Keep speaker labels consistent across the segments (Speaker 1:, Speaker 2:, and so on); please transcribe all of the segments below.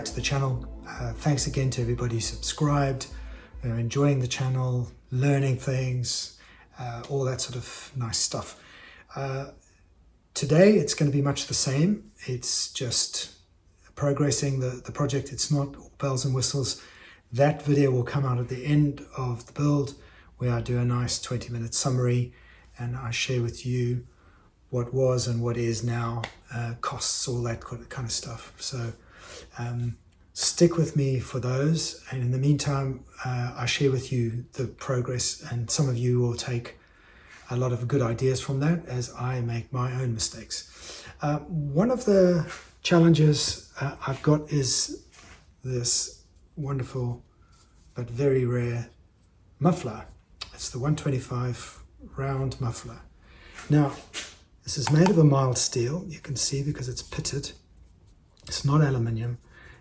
Speaker 1: to the channel. Thanks again to everybody who subscribed, enjoying the channel, learning things, all that sort of nice stuff. Today it's going to be much the same. It's just progressing the project. It's not all bells and whistles. That video will come out at the end of the build where I do a nice 20-minute summary and I share with you what was and what is now, costs, all that kind of stuff. So stick with me for those, and in the meantime I share with you the progress, and some of you will take a lot of good ideas from that as I make my own mistakes. One of the challenges I've got is this wonderful but very rare muffler. It's the 125 round muffler. Now this is made of a mild steel, you can see, because it's pitted. It's not aluminium,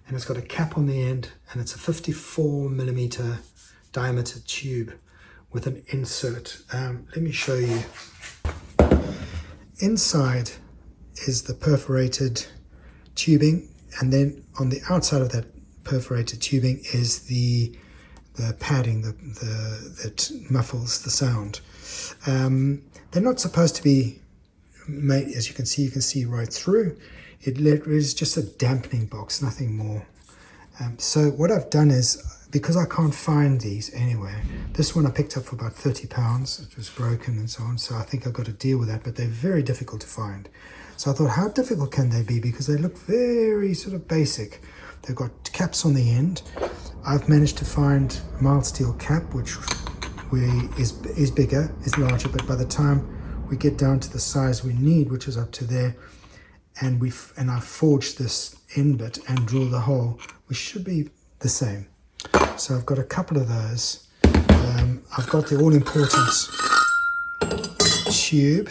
Speaker 1: and it's got a cap on the end, and it's a 54mm diameter tube with an insert. Let me show you. Inside is the perforated tubing, and then on the outside of that perforated tubing is the padding that muffles the sound. They're not supposed to be made, as you can see right through. It is just a dampening box, nothing more. So what I've done is, because I can't find these anywhere, this one I picked up for about £30. It was broken and so on, so I think I've got to deal with that, but they're very difficult to find. So I thought, how difficult can they be? Because they look very sort of basic. They've got caps on the end. I've managed to find a mild steel cap, which is bigger, is larger, but by the time we get down to the size we need, which is up to there, and I've forged this end bit and drilled the hole, we should be the same. So I've got a couple of those. I've got the all-important tube,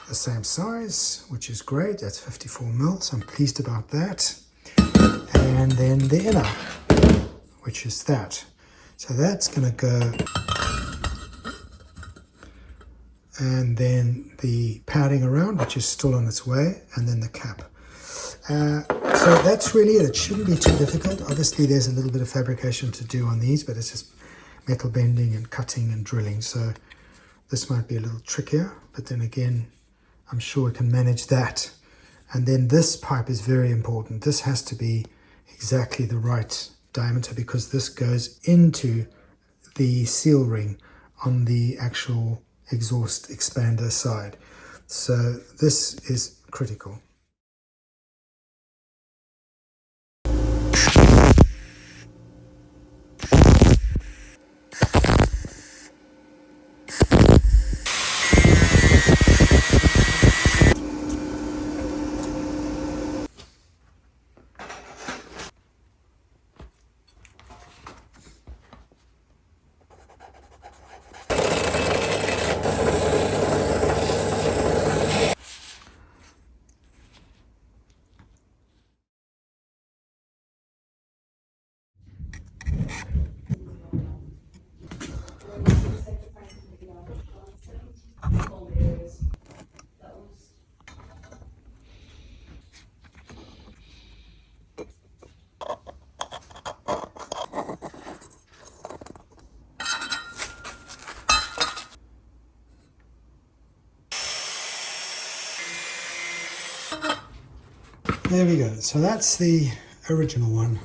Speaker 1: the same size, which is great. That's 54mm, so I'm pleased about that. And then the inner, which is that. So that's going to go, and then the padding around, which is still on its way, and then the cap. So that's really it. It shouldn't be too difficult. Obviously there's a little bit of fabrication to do on these, but it's just metal bending and cutting and drilling, so this might be a little trickier, but then again I'm sure we can manage that. And then this pipe is very important. This has to be exactly the right diameter, because this goes into the seal ring on the actual exhaust expander side. So this is critical. There we go. So that's the original one.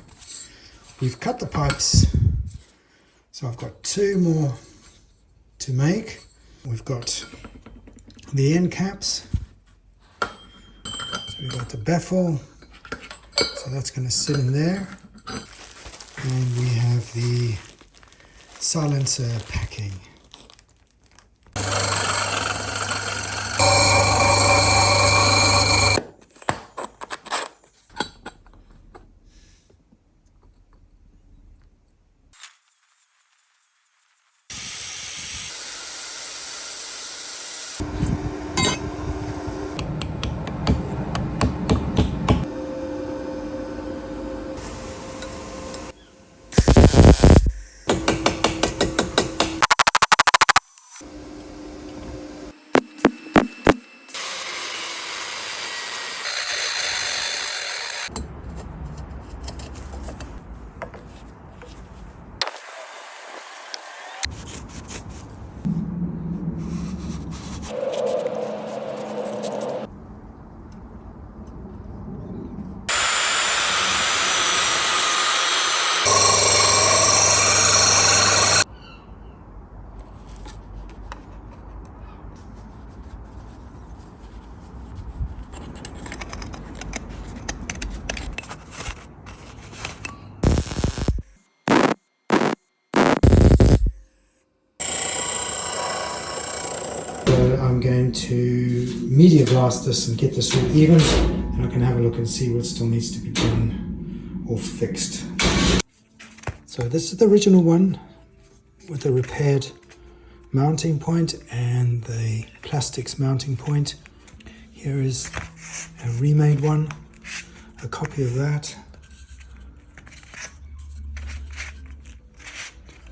Speaker 1: We've cut the pipes, so I've got two more to make. We've got the end caps, so we've got the baffle, so that's going to sit in there, and we have the silencer packing. I'm going to media blast this and get this all even, and I can have a look and see what still needs to be done or fixed. So this is the original one with the repaired mounting point and the plastics mounting point. Here is a remade one, a copy of that.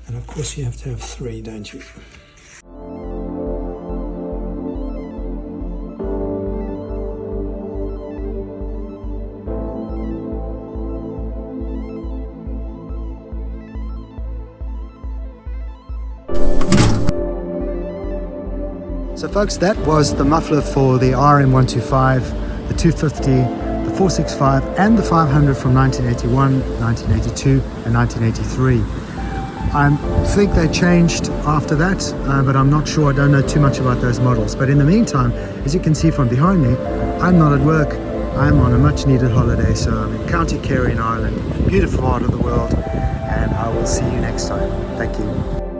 Speaker 1: And of course you have to have 3, don't you? So folks, that was the muffler for the RM125, the 250, the 465 and the 500 from 1981, 1982 and 1983. I think they changed after that, but I'm not sure. I don't know too much about those models. But in the meantime, as you can see from behind me, I'm not at work. I'm on a much needed holiday. So I'm in County Kerry in Ireland, beautiful part of the world. And I will see you next time. Thank you.